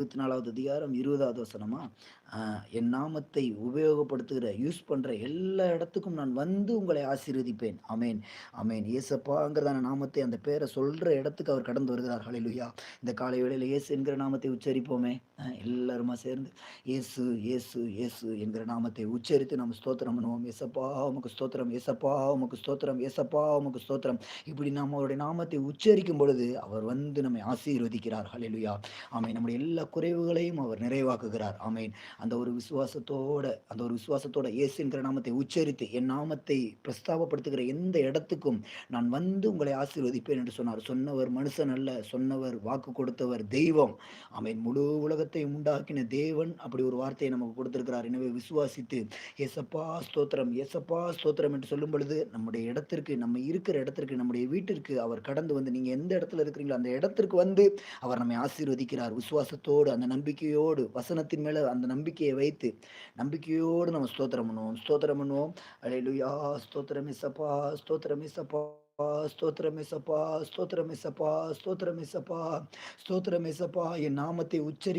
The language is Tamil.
24வது அதிகாரம் 20வது வசனமா? என் நாமத்தை உபயோகப்படுத்துகிற, யூஸ் பண்ற எல்லா இடத்துக்கும் நான் வந்து உங்களை ஆசீர்வதிப்பேன். ஆமென், ஆமென். இயேசப்பாங்கிறதான நாமத்தை, அந்த பேர சொல்ற இடத்துக்கு அவர் கடந்து வருகிறார். ஹல்லேலூயா! இந்த காலை வேளையில இயேசு என்கிற நாமத்தை உச்சரிப்போமே! எல்லாருமா சேர்ந்து இயேசு, இயேசு, இயேசு என்கிற நாமத்தை உச்சரித்து நம்ம ஸ்தோத்திரம் பண்ணுவோம். இயேசப்பா உமக்கு ஸ்தோத்திரம், இயேசப்பா உமக்கு ஸ்தோத்திரம், இயேசப்பா உமக்கு ஸ்தோத்திரம். இப்படி நம்ம அவருடைய நாமத்தை உச்சரிக்கும் பொழுது, அவர் வந்து நம்மை ஆசீர்வதிக்கிறார். ஹல்லேலூயா! ஆமென். நம்முடைய எல்லா குறைவுகளையும் அவர் நிறைவாக்குகிறார். ஆமென். அந்த ஒரு விசுவாசத்தோட இயேசு என்கிற நாமத்தை உச்சரித்து, என் நாமத்தை பிரஸ்தாபப்படுத்துகிற எந்த இடத்துக்கும் நான் வந்து உங்களை ஆசீர்வதிப்பேன் என்று சொன்னார். சொன்னவர் மனுஷன் அல்ல, சொன்னவர் வாக்கு கொடுத்தவர் தெய்வம். ஆமென். முழு உலகத்தையும் உண்டாக்கின தேவன் அப்படி ஒரு வார்த்தையை நமக்கு கொடுத்திருக்கிறார். எனவே விசுவாசித்து, "ஏசப்பா ஸ்தோத்திரம், ஏசப்பா ஸ்தோத்திரம்" என்று சொல்லும் பொழுது, நம்முடைய இடத்திற்கு, நம்ம இருக்கிற இடத்திற்கு, நம்முடைய வீட்டிற்கு அவர் கடந்து வந்து, நீங்க எந்த இடத்துல இருக்கிறீங்களோ அந்த இடத்திற்கு வந்து அவர் நம்மை ஆசீர்வதிக்கிறார். விசுவாசத்தோடு, அந்த நம்பிக்கையோடு, வசனத்தின் மேல அந்த நம்பிக்கையை வைத்து, நம்பிக்கையோடு நம்ம ஸ்தோத்திரம் பண்ணுவோம். ஸ்தோத்திரம் பண்ணுவோம். அல்லேலூயா! ஸ்தோத்திரம் ஏசப்பா, ஸ்தோத்திரம் ஏசப்பா. ஸ்தோத்திரம் ஏசப்பா, ஸ்தோத்திரம் ஏசப்பா, ஸ்தோத்திரம் ஏசப்பா, ஸ்தோத்திரம் ஏசப்பா. என் நாமத்தை உச்சரி